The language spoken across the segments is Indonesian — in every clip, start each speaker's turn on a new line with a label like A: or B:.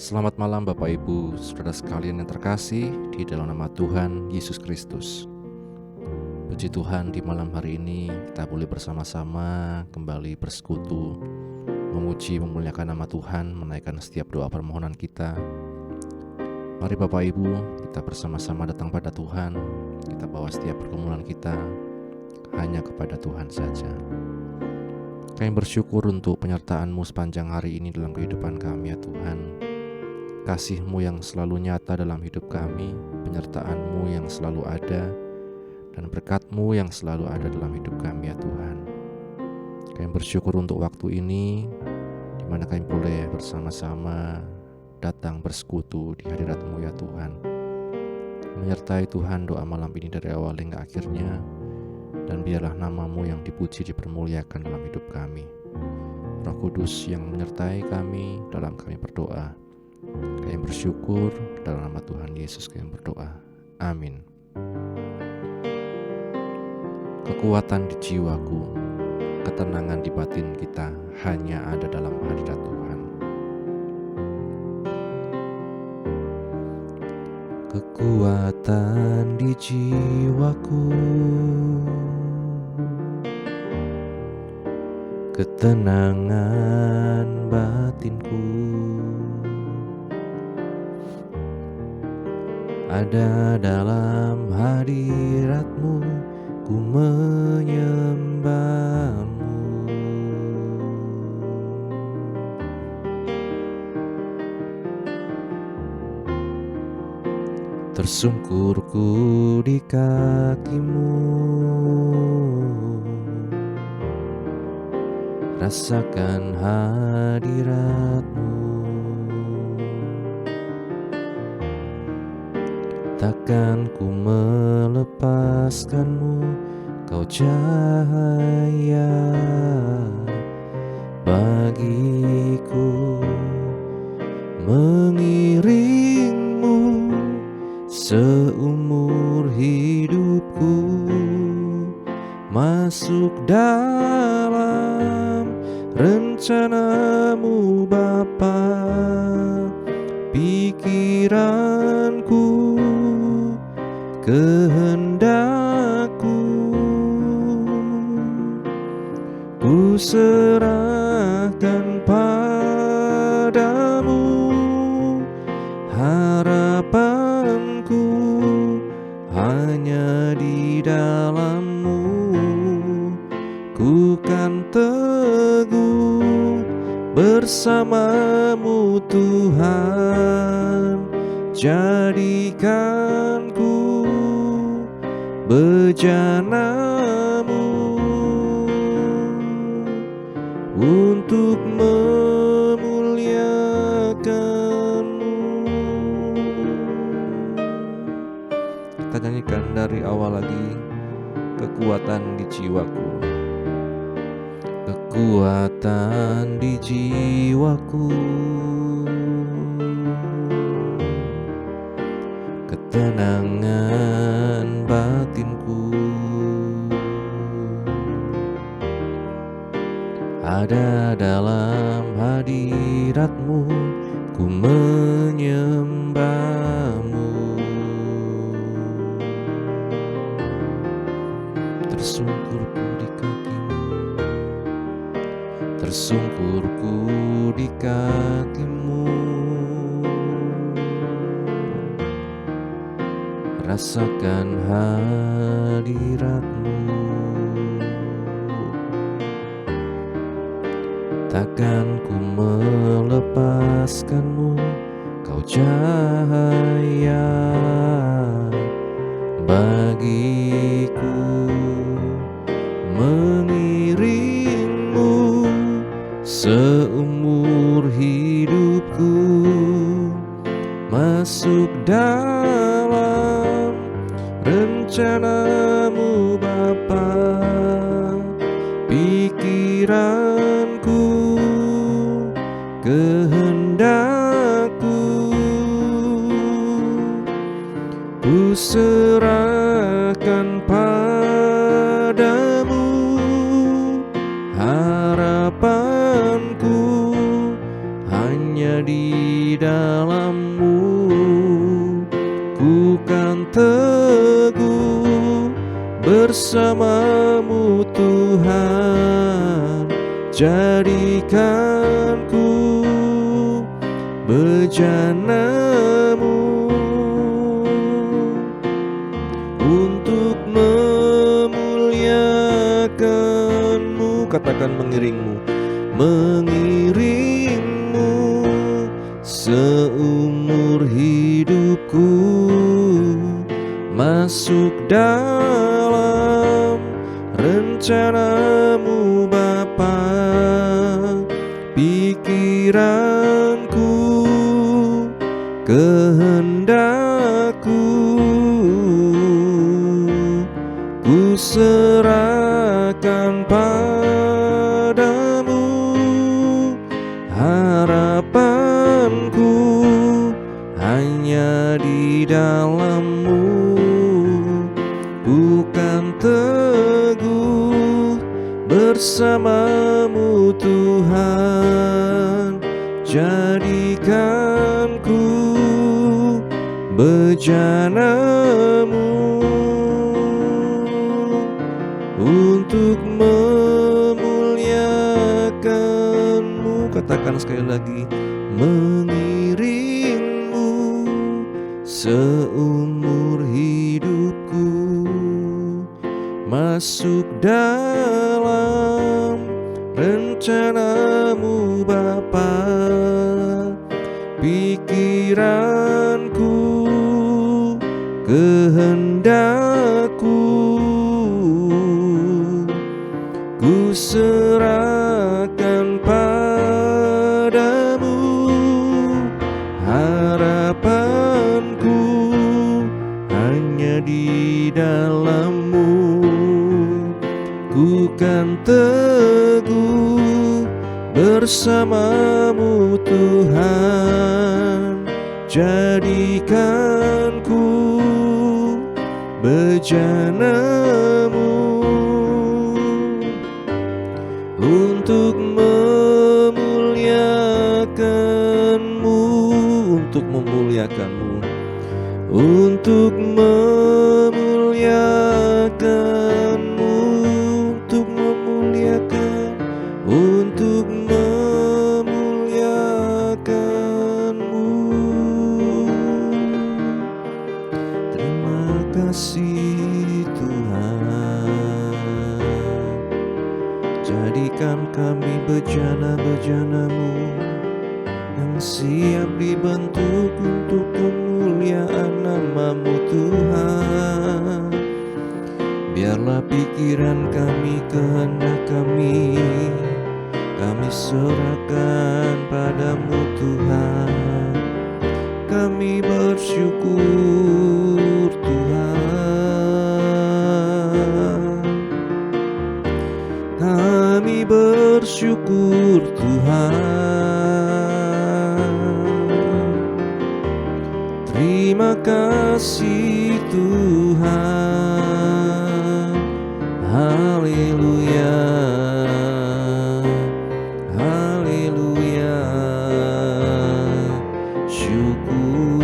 A: Selamat malam Bapak Ibu, saudara sekalian yang terkasih di dalam nama Tuhan Yesus Kristus. Puji Tuhan, di malam hari ini kita boleh bersama-sama kembali bersekutu, memuji memuliakan nama Tuhan, menaikkan setiap doa permohonan kita. Mari Bapak Ibu, kita bersama-sama datang pada Tuhan. Kita bawa setiap pergumulan kita hanya kepada Tuhan saja. Kami bersyukur untuk penyertaan-Mu sepanjang hari ini dalam kehidupan kami ya Tuhan. Kasih-Mu yang selalu nyata dalam hidup kami, penyertaan-Mu yang selalu ada, dan berkat-Mu yang selalu ada dalam hidup kami ya Tuhan. Kami bersyukur untuk waktu ini, di mana kami boleh bersama-sama datang bersekutu di hadirat-Mu ya Tuhan. Menyertai Tuhan doa malam ini dari awal hingga akhirnya, dan biarlah nama-Mu yang dipuji dipermuliakan dalam hidup kami. Roh Kudus yang menyertai kami dalam kami berdoa. Kami bersyukur dalam nama Tuhan Yesus kami berdoa. Amin. Kekuatan di jiwaku, ketenangan di batin kita hanya ada dalam hadirat Tuhan. Kekuatan di jiwaku, ketenangan batinku ada dalam hadirat-Mu, ku menyembah-Mu. Tersungkurku di kaki-Mu, rasakan hadirat-Mu. Takkan ku melepaskan-Mu, Kau cahaya bagiku, mengiring-Mu seumur hidupku, masuk dalam rencana-Mu Bapa. Pikiranku, kehendakku, ku serahkan padamu. Harapanku hanya di dalam-Mu, ku kan teguh bersama-Mu Tuhan. Jadikanku bejana-Mu untuk memuliakan-Mu. Kita nyanyikan dari awal lagi. Kekuatan di jiwaku, kekuatan di jiwaku, ketenangan batinku ada dalam hadirat-Mu, ku menyembah-Mu. Tersungkurku di kaki-Mu, tersungkurku di kaki-Mu, rasakan hadirat-Mu. Takkan ku melepaskan-Mu, Kau cahaya bagiku, mengiring-Mu seumur hidupku, masuk dalam rencana-Mu Bapa. Pikiranku, kehendakku, ku serahkan padamu. Harapanku hanya di dalam-Mu. Ku kan teguh bersama-Mu Tuhan, jadikan ku bejana-Mu untuk memuliakan-Mu. Katakan mengiring-Mu, mengiring-Mu seumur hidupku, masuk dalam rencana-Mu Bapa. Pikiranku, kehendakku, ku serahkan padamu. Harapanku hanya di dalam-Mu. Ku kan teguh bersama-Mu Tuhan, jadikan ku bejana-Mu untuk memuliakan-Mu. Katakan sekali lagi, mengiring-Mu seumur hidupku, masuk dalam rencana-Mu Bapa. Pikiranku, kehendakku, ku serahkan padamu. Harapanku hanya di dalam-Mu. Ku kan teguh bersama-Mu Tuhan, jadikan ku bejana-Mu untuk memuliakan-Mu, untuk memuliakan-Mu, untuk memuliakan-Mu, untuk memuliakan, untuk memuliakan-Mu. Terima kasih Tuhan, jadikan kami bejana-bejana-Mu yang siap dibentuk untuk kemuliaan nama-Mu Tuhan. Biarlah pikiran kami, kehendak kami serahkan padamu Tuhan. Kami bersyukur Tuhan, kami bersyukur Tuhan. Terima kasih Tuhan. Haleluya, haleluya. Syukur,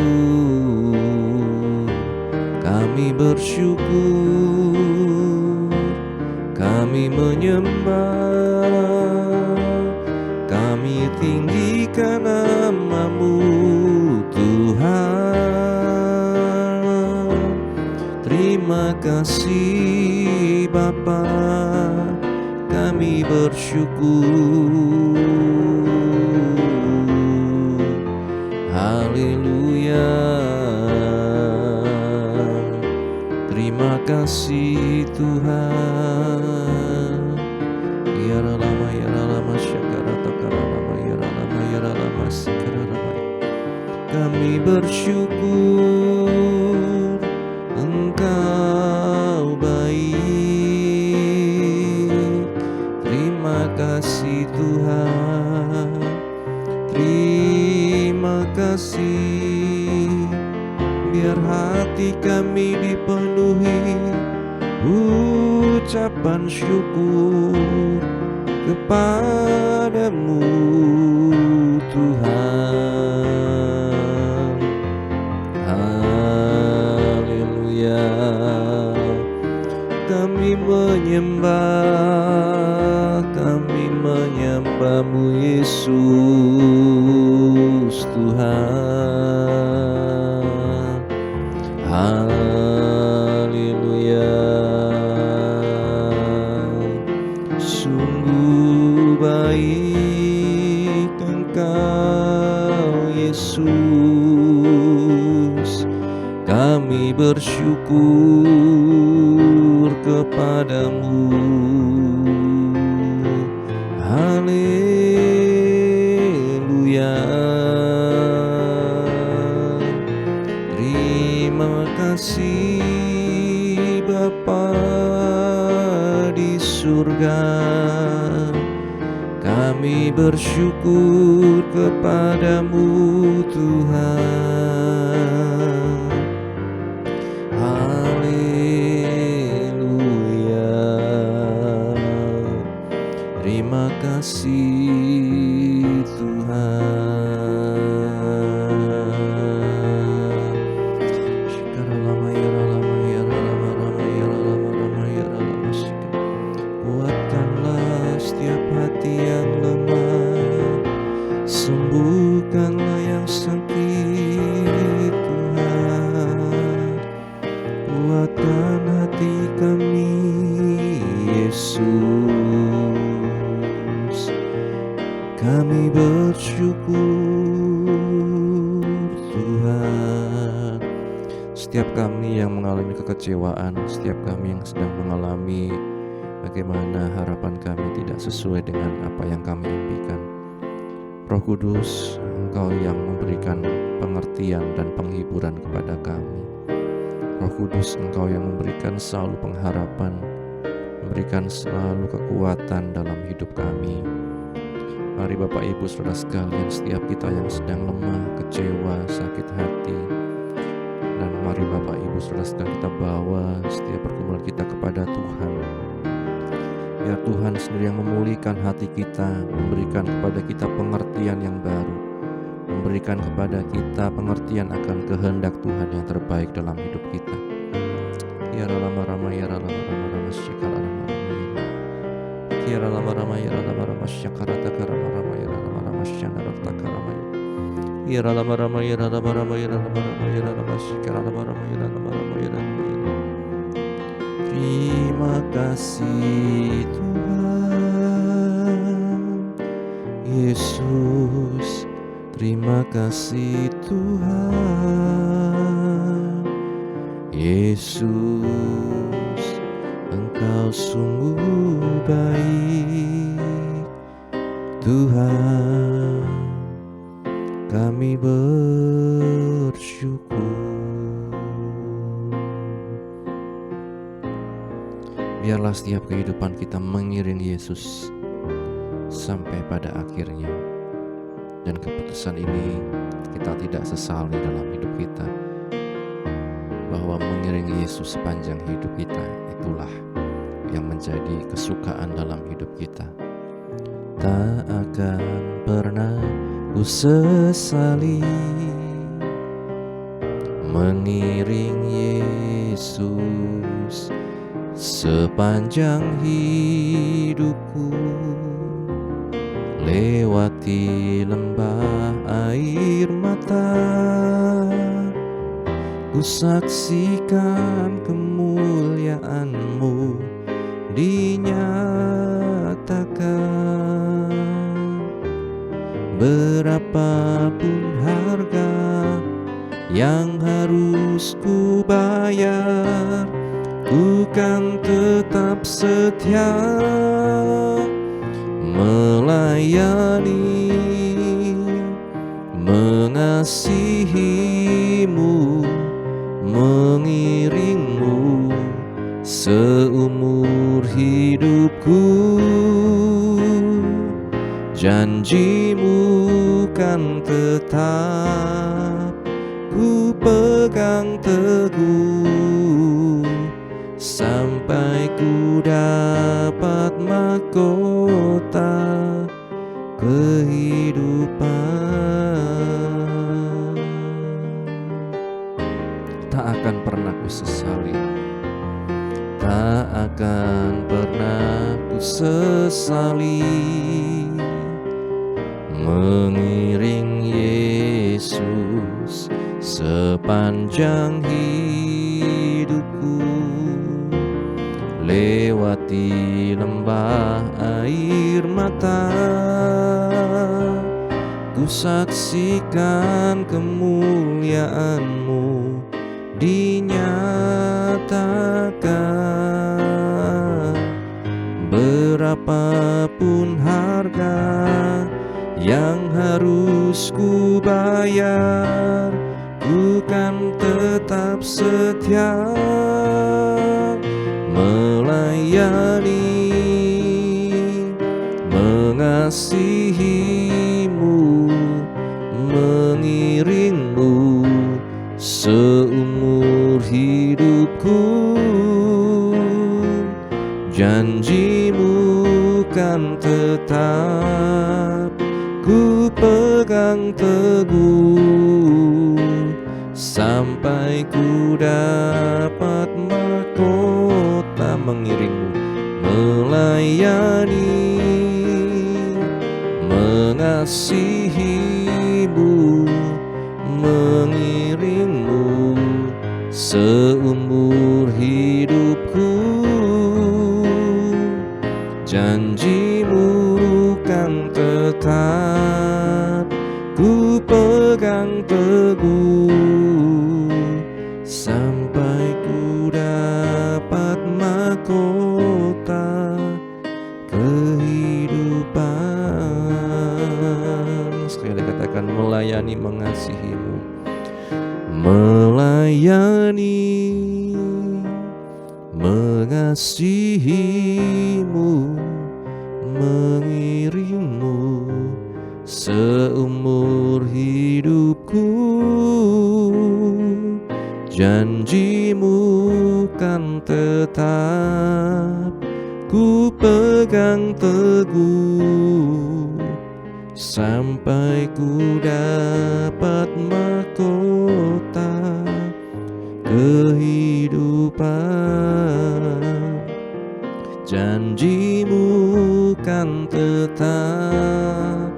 A: kami bersyukur, kami menyembah, kami tinggikan nama-Mu Tuhan. Terima kasih Bapa, kami bersyukur. Haleluya, terima kasih Tuhan. Ya lama syakara takara lama ya lama sikara lama. Kami bersyukur Engkau baik. Terima kasih Tuhan, terima kasih. Biar hati kami dipenuhi ucapan syukur kepadamu Tuhan. menyembah-Mu Yesus Tuhan. Haleluya. Sungguh baik Engkau Yesus, kami bersyukur kepadamu. Haleluya. Terima kasih Bapa di surga, kami bersyukur kepadamu Tuhan. Haleluya. Terima kasih Tuhan. Kuatkanlah setiap hati yang lemah, sembuhkanlah yang sakit Tuhan. Kuatkan hati kami Yesus, kami bersyukur Tuhan. Setiap kami yang mengalami kekecewaan, setiap kami yang sedang mengalami bagaimana harapan kami tidak sesuai dengan apa yang kami impikan, Roh Kudus, Engkau yang memberikan pengertian dan penghiburan kepada kami. Roh Kudus, Engkau yang memberikan selalu pengharapan, memberikan selalu kekuatan dalam hidup kami. Mari Bapak Ibu Saudara sekalian, setiap kita yang sedang lemah, kecewa, sakit hati, dan mari Bapak Ibu Saudara sekalian kita bawa setiap pergumulan kita kepada Tuhan. Biar Tuhan sendiri yang memulihkan hati kita, memberikan kepada kita pengertian yang baru, memberikan kepada kita pengertian akan kehendak Tuhan yang terbaik dalam hidup kita. Ya rama ya rama syakara rama ya rama ya rama syakara rama ya rama syakara rama ya rama ya rama ya rama syakara rama ya rama. Terima kasih Tuhan Yesus, terima kasih Tuhan Yesus, Engkau sungguh baik Tuhan, kami bersyukur. Biarlah setiap kehidupan kita mengiring Yesus sampai pada akhirnya. Dan keputusan ini kita tidak sesali dalam hidup kita, bahwa mengiring Yesus sepanjang hidup kita itulah yang menjadi kesukaan dalam hidup kita. Tak akan pernah ku sesali mengiring Yesus sepanjang hidupku, lewati lembah air mata, ku saksikan kemuliaan-Mu dinyatakan. Berapapun harga yang harus ku bayar, ku kan tetap setia melayani, mengasihi-Mu, mengiring-Mu seumur hidupku. Janji-Mu kan tetap ku pegang teguh, sampai ku dapat mahkota kehidupan. Tak akan pernah ku sesali, tak akan pernah ku sesali sepanjang hidupku, lewati lembah air mata, ku saksikan kemuliaan-Mu dinyatakan. Berapapun harga yang harus ku bayar, ku kan tetap setia melayani, mengasihi-Mu, mengiring-Mu seumur hidupku. Janji-Mu kan tetap ku pegang teguh, sampai ku dapat mahkota mengiring-Mu, melayani, mengasihi-Mu, mengiring-Mu seumur hidupku. Janji-Mu kan tetap ku pegang teguh, sampai ku dapat mahkota kehidupan. Sekali katakan, melayani, mengasihi-Mu, melayani, mengasihi-Mu, mengiring-Mu seumur hidupku. Janji-Mu kan tetap ku pegang teguh, sampai ku dapat mahkota kehidupan. Janji-Mu kan tetap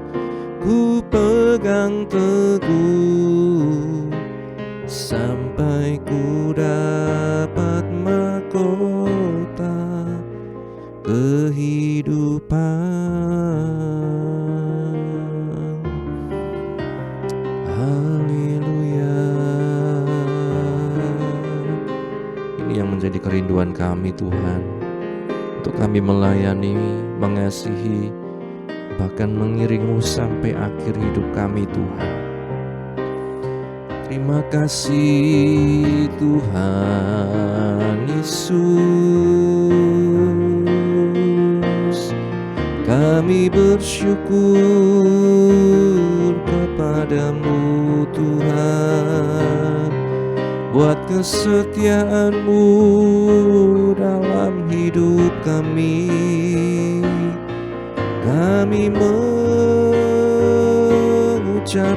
A: ku pegang teguh, sampai ku dapat mahkota kehidupan. Haleluya. Ini yang menjadi kerinduan kami, Tuhan, untuk kami melayani, mengasihi, bahkan mengiring-Mu sampai akhir hidup kami, Tuhan. Terima kasih Tuhan Yesus, kami bersyukur kepadamu Tuhan, buat kesetiaan-Mu dalam hidup kami. Kami mengucap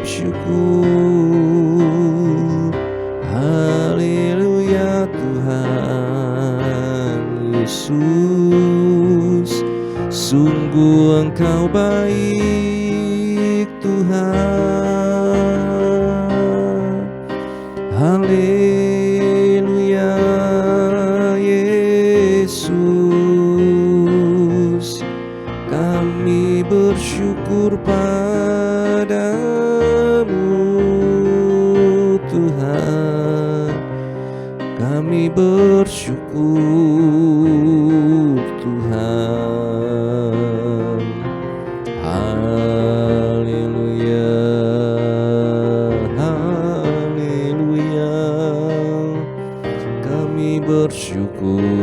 A: syukur. Haleluya Tuhan Yesus, sungguh Engkau baik Tuhan. Haleluya Yesus, kami bersyukur padamu Tuhan. Kami bersyukur Tuhan. Haleluya, haleluya. Kami bersyukur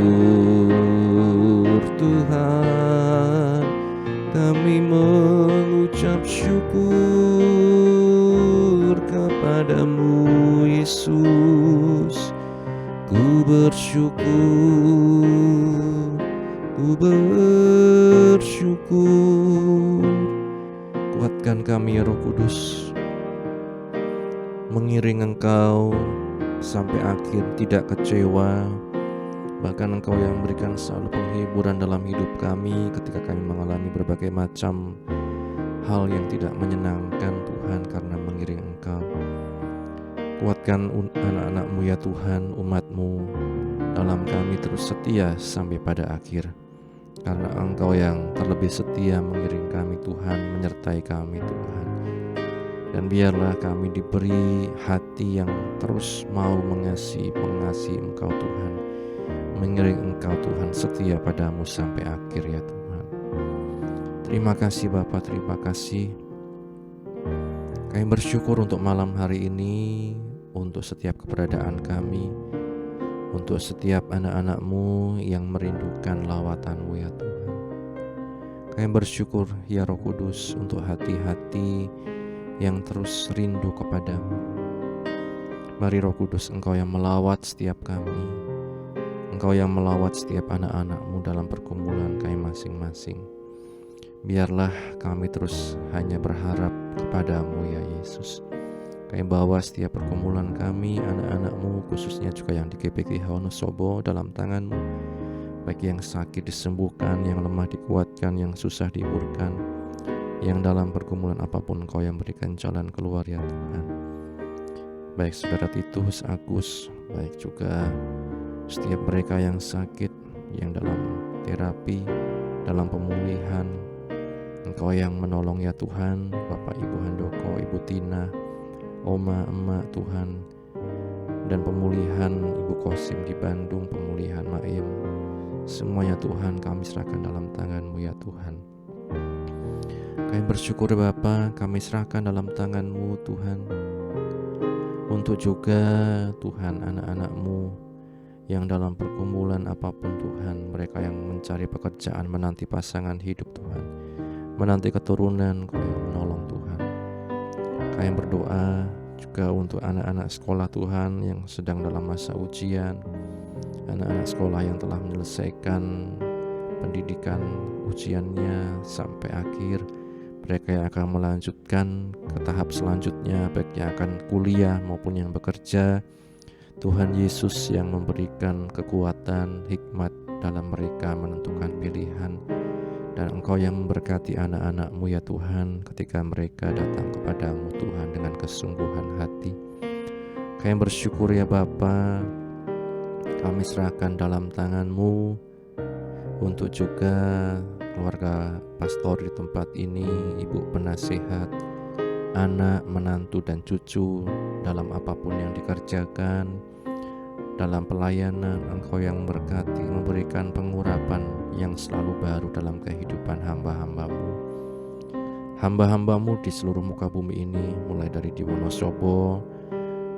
A: Tuhan. Kami mengucap syukur kepadamu Yesus. Ku bersyukur, ku bersyukur. Kuatkan kami ya Roh Kudus, mengiring Engkau sampai akhir, tidak kecewa. Bahkan Engkau yang memberikan selalu penghiburan dalam hidup kami ketika kami mengalami berbagai macam hal yang tidak menyenangkan Tuhan, karena mengiring Engkau. Kuatkan anak-anak-Mu ya Tuhan, umat-Mu, dalam kami terus setia sampai pada akhir. Karena Engkau yang terlebih setia mengiring kami Tuhan, menyertai kami Tuhan. Dan biarlah kami diberi hati yang terus mau mengasihi Engkau Tuhan, mengiring Engkau Tuhan, setia padamu sampai akhir ya Tuhan. Terima kasih Bapa, terima kasih. Kami bersyukur untuk malam hari ini, untuk setiap keberadaan kami, untuk setiap anak-anak-Mu yang merindukan lawatan-Mu ya Tuhan. Kami bersyukur ya Roh Kudus untuk hati-hati yang terus rindu kepadamu. Mari Roh Kudus, Engkau yang melawat setiap kami, Engkau yang melawat setiap anak-anak-Mu dalam pergumulan kami masing-masing. Biarlah kami terus hanya berharap kepadamu ya Yesus. Kami bawa setiap pergumulan kami, anak-anak-Mu, khususnya juga yang di GPK Wonosobo, dalam tangan-Mu. Baik yang sakit disembuhkan, yang lemah dikuatkan, yang susah dihiburkan, yang dalam pergumulan apapun Engkau yang berikan jalan keluar ya Tuhan. Baik saudara Titus, Agus, baik juga setiap mereka yang sakit, yang dalam terapi, dalam pemulihan, Engkau yang menolong ya Tuhan. Bapak Ibu Handoko, Ibu Tina, Oma, Emak Tuhan, dan pemulihan Ibu Kosim di Bandung, pemulihan Maim, semuanya Tuhan kami serahkan dalam tangan-Mu ya Tuhan. Kami bersyukur Bapa, kami serahkan dalam tangan-Mu Tuhan, untuk juga Tuhan anak-anak-Mu yang dalam pergumulan apapun Tuhan, mereka yang mencari pekerjaan, menanti pasangan hidup Tuhan, menanti keturunan, Kau yang menolong Tuhan. Kami berdoa juga untuk anak-anak sekolah Tuhan yang sedang dalam masa ujian, anak-anak sekolah yang telah menyelesaikan pendidikan ujiannya sampai akhir, mereka yang akan melanjutkan ke tahap selanjutnya, baik yang akan kuliah maupun yang bekerja. Tuhan Yesus yang memberikan kekuatan, hikmat dalam mereka menentukan pilihan. Dan Engkau yang memberkati anak-anak-Mu ya Tuhan, ketika mereka datang kepadamu Tuhan dengan kesungguhan hati. Kami bersyukur ya Bapa, kami serahkan dalam tangan-Mu untuk juga keluarga pastor di tempat ini, ibu penasehat, anak, menantu dan cucu, dalam apapun yang dikerjakan, dalam pelayanan. Engkau yang memberkati, memberikan pengurapan yang selalu baru dalam kehidupan hamba-hamba-Mu. Hamba-hamba-Mu di seluruh muka bumi ini, mulai dari di Wonosobo,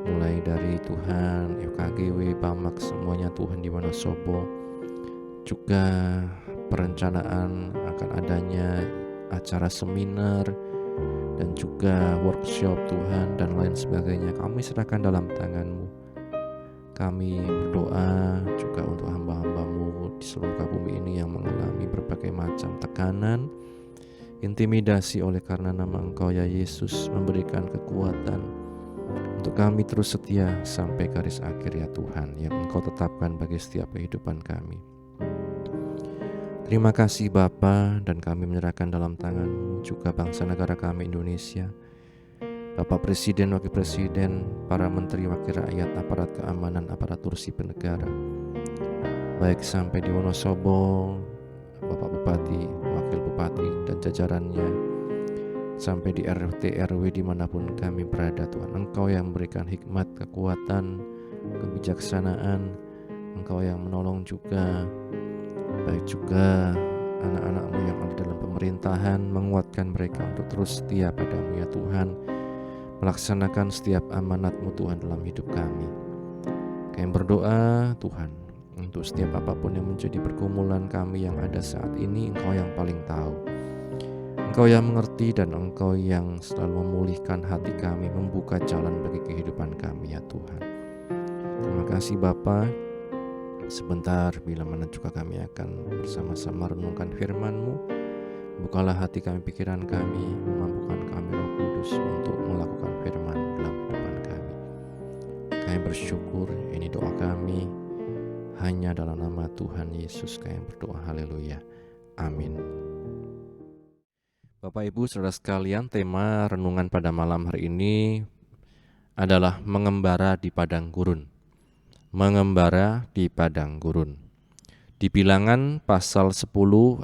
A: mulai dari Tuhan FKGW, Pamak, semuanya Tuhan di Wonosobo. Juga perencanaan akan adanya acara seminar dan juga workshop Tuhan dan lain sebagainya, kami serahkan dalam tangan-Mu. Kami berdoa juga untuk hamba-hamba-Mu di seluruh muka bumi ini yang mengalami berbagai macam tekanan, intimidasi oleh karena nama Engkau ya Yesus, memberikan kekuatan untuk kami terus setia sampai garis akhir ya Tuhan, yang Engkau tetapkan bagi setiap kehidupan kami. Terima kasih Bapa, dan kami menyerahkan dalam tangan-Mu juga bangsa negara kami Indonesia, Bapak Presiden, Wakil Presiden, para Menteri, Wakil Rakyat, aparat keamanan, aparatur sipil negara, baik sampai di Wonosobo, Bapak Bupati, Wakil Bupati dan jajarannya, sampai di RT RW dimanapun kami berada Tuhan. Engkau yang memberikan hikmat, kekuatan, kebijaksanaan, Engkau yang menolong juga, baik juga anak-anak-Mu yang ada dalam pemerintahan, menguatkan mereka untuk terus setia padamu ya Tuhan, melaksanakan setiap amanat-Mu Tuhan dalam hidup kami. Kami berdoa Tuhan, untuk setiap apapun yang menjadi pergumulan kami yang ada saat ini, Engkau yang paling tahu, Engkau yang mengerti, dan Engkau yang selalu memulihkan hati kami, membuka jalan bagi kehidupan kami ya Tuhan. Terima kasih Bapa. Sebentar bila mana juga kami akan bersama-sama renungkan firman-Mu. Bukalah hati kami, pikiran kami, memampukan kami Roh Kudus untuk melakukan firman dalam kehidupan kami. Kami bersyukur, ini doa kami, hanya dalam nama Tuhan Yesus kami berdoa, haleluya, amin. Bapak Ibu saudara sekalian, tema renungan pada malam hari ini adalah mengembara di padang gurun. Mengembara di padang gurun. Di Bilangan pasal 10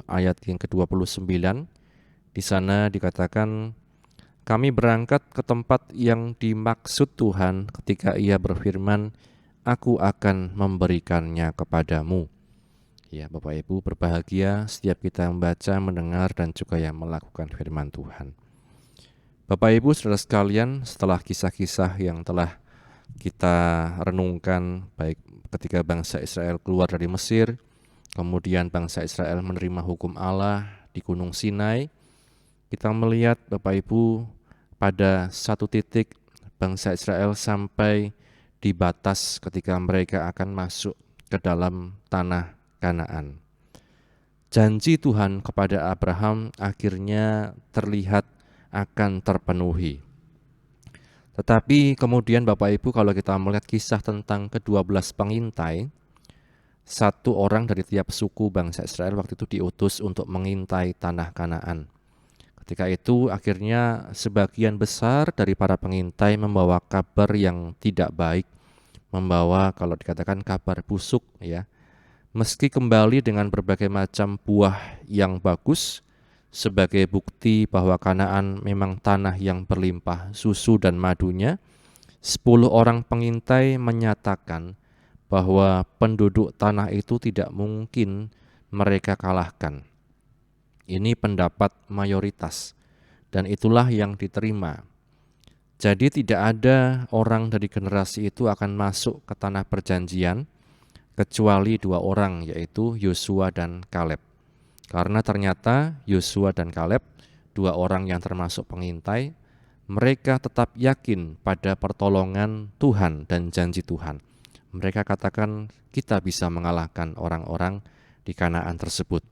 A: ayat yang ke-29, di sana dikatakan, kami berangkat ke tempat yang dimaksud Tuhan ketika Ia berfirman, Aku akan memberikannya kepadamu. Ya, Bapak Ibu, berbahagia setiap kita membaca, mendengar, dan juga yang melakukan firman Tuhan. Bapak Ibu, saudara sekalian, setelah kisah-kisah yang telah kita renungkan, baik ketika bangsa Israel keluar dari Mesir, kemudian bangsa Israel menerima hukum Allah di Gunung Sinai, kita melihat Bapak Ibu pada satu titik bangsa Israel sampai di batas ketika mereka akan masuk ke dalam tanah Kanaan. Janji Tuhan kepada Abraham akhirnya terlihat akan terpenuhi. Tetapi kemudian Bapak Ibu, kalau kita melihat kisah tentang ke-12 pengintai, satu orang dari tiap suku bangsa Israel waktu itu diutus untuk mengintai tanah Kanaan. Ketika itu akhirnya sebagian besar dari para pengintai membawa kabar yang tidak baik, membawa kalau dikatakan kabar busuk ya. Meski kembali dengan berbagai macam buah yang bagus sebagai bukti bahwa Kanaan memang tanah yang berlimpah susu dan madunya, 10 orang pengintai menyatakan bahwa penduduk tanah itu tidak mungkin mereka kalahkan. Ini pendapat mayoritas, dan itulah yang diterima. Jadi tidak ada orang dari generasi itu akan masuk ke tanah perjanjian, kecuali 2 orang, yaitu Yosua dan Kaleb. Karena ternyata Yosua dan Kaleb, 2 orang yang termasuk pengintai, mereka tetap yakin pada pertolongan Tuhan dan janji Tuhan. Mereka katakan kita bisa mengalahkan orang-orang di Kanaan tersebut.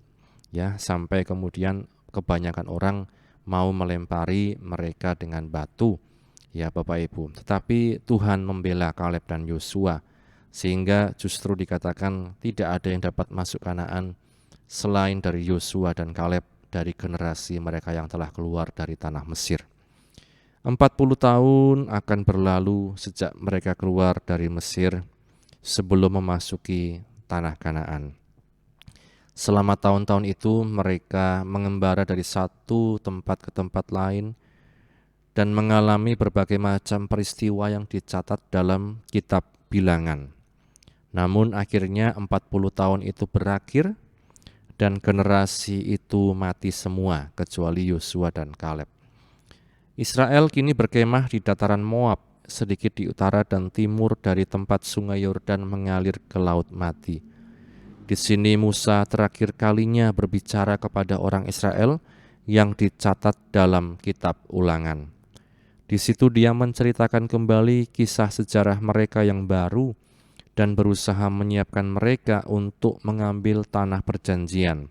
A: Ya, sampai kemudian kebanyakan orang mau melempari mereka dengan batu. Ya Bapak Ibu, tetapi Tuhan membela Kaleb dan Yosua, sehingga justru dikatakan tidak ada yang dapat masuk Kanaan selain dari Yosua dan Kaleb dari generasi mereka yang telah keluar dari tanah Mesir. 40 tahun akan berlalu sejak mereka keluar dari Mesir sebelum memasuki tanah Kanaan. Selama tahun-tahun itu mereka mengembara dari satu tempat ke tempat lain dan mengalami berbagai macam peristiwa yang dicatat dalam kitab Bilangan. Namun akhirnya 40 tahun itu berakhir dan generasi itu mati semua kecuali Yosua dan Kaleb. Israel kini berkemah di dataran Moab, sedikit di utara dan timur dari tempat sungai Yordan mengalir ke Laut Mati. Di sini Musa terakhir kalinya berbicara kepada orang Israel yang dicatat dalam kitab Ulangan. Di situ dia menceritakan kembali kisah sejarah mereka yang baru dan berusaha menyiapkan mereka untuk mengambil tanah perjanjian.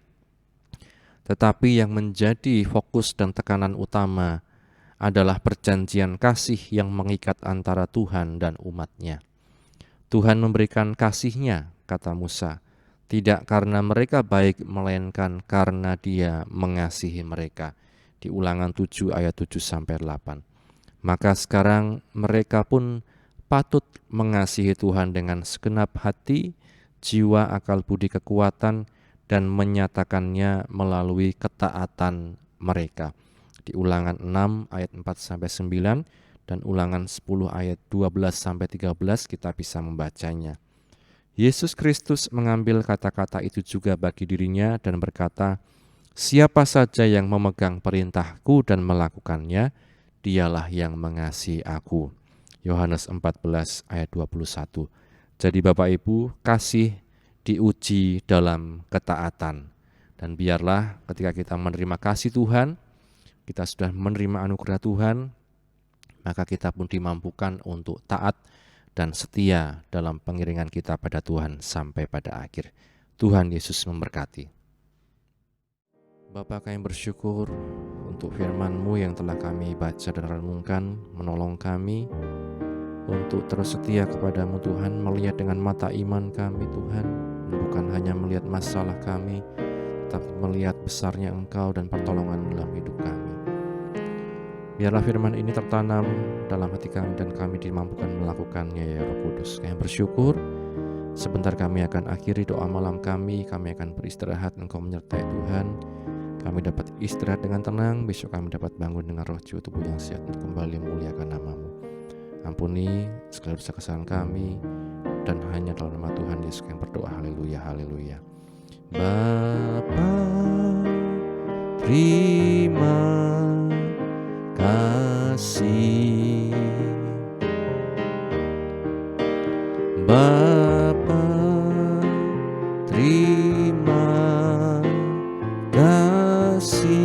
A: Tetapi yang menjadi fokus dan tekanan utama adalah perjanjian kasih yang mengikat antara Tuhan dan umat-Nya. Tuhan memberikan kasih-Nya, kata Musa, tidak karena mereka baik, melainkan karena Dia mengasihi mereka. Di Ulangan 7 ayat 7-8. Maka sekarang mereka pun patut mengasihi Tuhan dengan segenap hati, jiwa, akal budi, kekuatan, dan menyatakannya melalui ketaatan mereka. Di Ulangan 6 ayat 4-9 dan Ulangan 10 ayat 12-13 kita bisa membacanya. Yesus Kristus mengambil kata-kata itu juga bagi dirinya dan berkata, siapa saja yang memegang perintahku dan melakukannya, dialah yang mengasihi aku. Yohanes 14 ayat 21. Jadi Bapak Ibu, kasih diuji dalam ketaatan. Dan biarlah ketika kita menerima kasih Tuhan, kita sudah menerima anugerah Tuhan, maka kita pun dimampukan untuk taat dan setia dalam pengiringan kita pada Tuhan sampai pada akhir. Tuhan Yesus memberkati. Bapa, kami bersyukur untuk firman-Mu yang telah kami baca dan renungkan, menolong kami untuk terus setia kepada-Mu Tuhan, melihat dengan mata iman kami Tuhan, bukan hanya melihat masalah kami, tapi melihat besarnya Engkau dan pertolongan dalam hidup kami. Biarlah firman ini tertanam dalam hati kami dan kami dimampukan melakukannya ya Roh Kudus. Kami bersyukur. Sebentar kami akan akhiri doa malam kami akan beristirahat, Engkau menyertai Tuhan. Kami dapat istirahat dengan tenang, besok kami dapat bangun dengan roh jiwa tubuh yang sehat untuk kembali memuliakan nama-Mu. Ampuni segala dosa kesalahan kami, dan hanya dalam nama Tuhan Yesus yang berdoa. Haleluya, haleluya. Bapa, terima kasih. Bapa, terima kasih.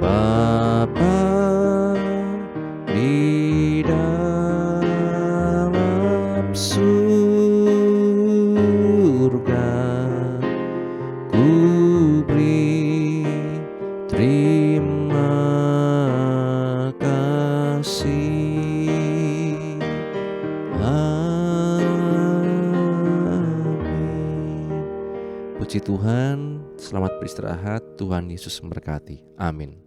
A: Bapa di dalam surga, ku beri terima kasih. Amin. Puji Tuhan, selamat beristirahat. Tuhan Yesus memberkati. Amin.